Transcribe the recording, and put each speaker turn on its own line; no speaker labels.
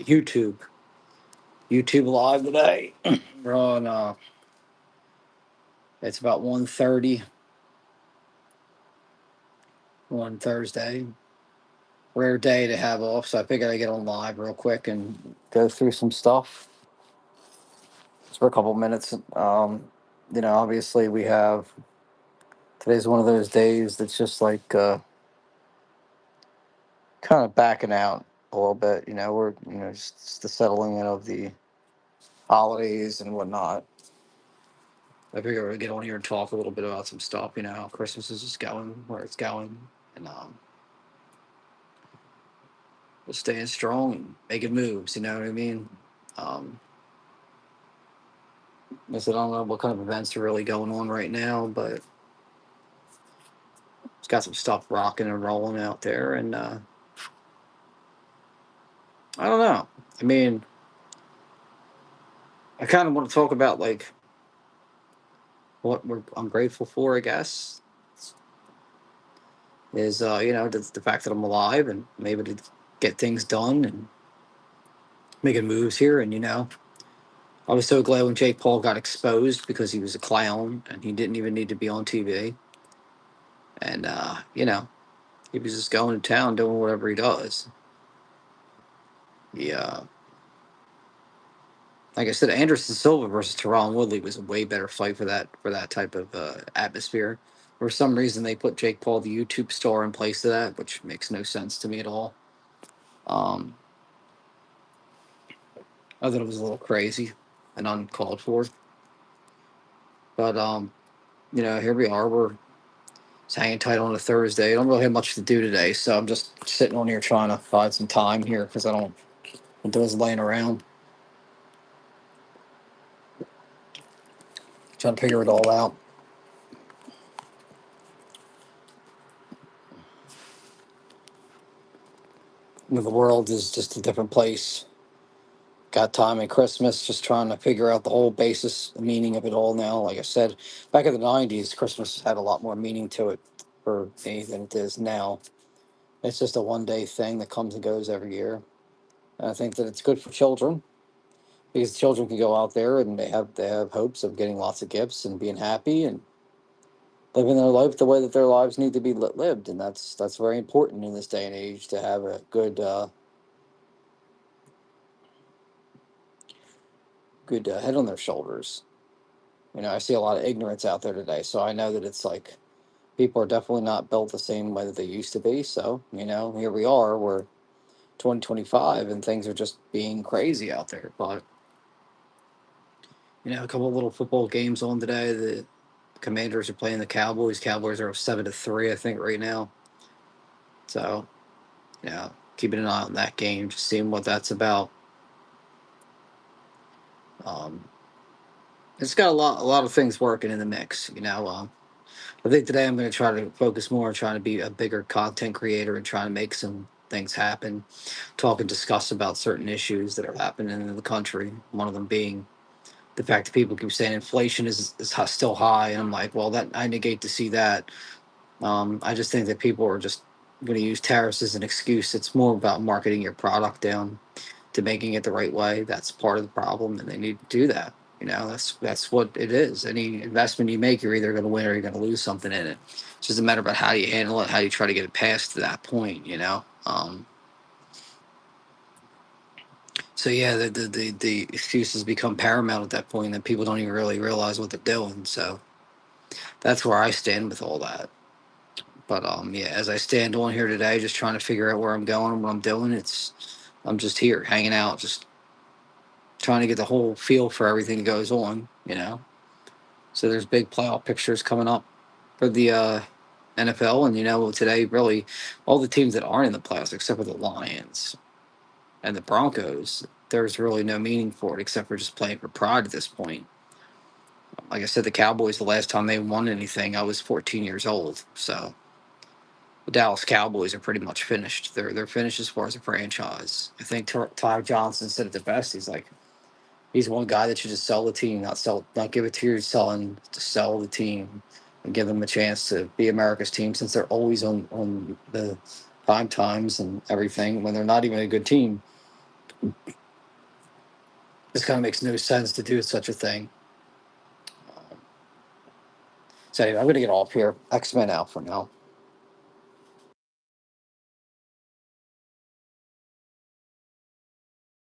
YouTube. YouTube live today. We're on. It's about 1:30 on Thursday. Rare day to have off, so I figured I'd get on live real quick and go through some stuff just for a couple minutes. Obviously we have today's one of those days that's just like kind of backing out a little bit. We're just the settling in of the holidays and whatnot. I figure we'd get on here and talk a little bit about some stuff. How Christmas is just going, where it's going, and just staying strong and making moves. You know what I mean? Um, I said I don't know what kind of events are really going on right now, but it's got some stuff rocking and rolling out there, and I don't know. I mean, I kind of want to talk about like I'm grateful for. I guess is the fact that I'm alive and I'm able to get things done and making moves here, and I was so glad when Jake Paul got exposed because he was a clown and he didn't even need to be on TV. And, he was just going to town doing whatever he does. Yeah. Like I said, Anderson Silva versus Teron Woodley was a way better fight for that type of atmosphere. For some reason, they put Jake Paul, the YouTube star, in place of that, which makes no sense to me at all. Um, I thought it was a little crazy and uncalled for. But here we are. We're just hanging tight on a Thursday. I don't really have much to do today, so I'm just sitting on here trying to find some time here because I don't do is laying around trying to figure it all out. The world is just a different place. Got time at Christmas, just trying to figure out the whole basis, the meaning of it all now. Like I said, back in the 90s, Christmas had a lot more meaning to it for me than it is now. It's just a one day thing that comes and goes every year. And I think that it's good for children because children can go out there and they have hopes of getting lots of gifts and being happy and living their life the way that their lives need to be lived, and that's very important in this day and age to have a good head on their shoulders. I see a lot of ignorance out there today, so I know that it's like people are definitely not built the same way that they used to be. So here we are, we're 2025, and things are just being crazy out there. But a couple of little football games on today. The Commanders are playing the Cowboys. Cowboys are 7-3, I think, right now. So keeping an eye on that game, just seeing what that's about. Um, it's got a lot of things working in the mix. I think today I'm going to try to focus more on trying to be a bigger content creator and trying to make some things happen. Talk and discuss about certain issues that are happening in the country. One of them being the fact that people keep saying inflation is still high, and I'm like, well, that I negate to see that. I just think that people are just going to use tariffs as an excuse. It's more about marketing your product down to making it the right way. That's part of the problem, and they need to do that. That's what it is. Any investment you make, you're either going to win or you're going to lose something in it. It's just a matter about how you handle it, how you try to get it past to that point. So yeah, the excuses become paramount at that point, and people don't even really realize what they're doing. So that's where I stand with all that. But yeah, as I stand on here today, just trying to figure out where I'm going and what I'm doing, I'm just here hanging out, just trying to get the whole feel for everything that goes on. So there's big playoff pictures coming up for the NFL, and today really all the teams that aren't in the playoffs except for the Lions and the Broncos, there's really no meaning for it except for just playing for pride at this point. Like I said, the Cowboys, the last time they won anything, I was 14 years old. So the Dallas Cowboys are pretty much finished. They're finished as far as a franchise. I think Ty Johnson said it the best. He's one guy that should just sell the team, not give it to your son, to sell the team and give them a chance to be America's team since they're always on the prime times and everything when they're not even a good team. This kind of makes no sense to do such a thing. Um, so anyway, I'm gonna get off here. X Men out for now.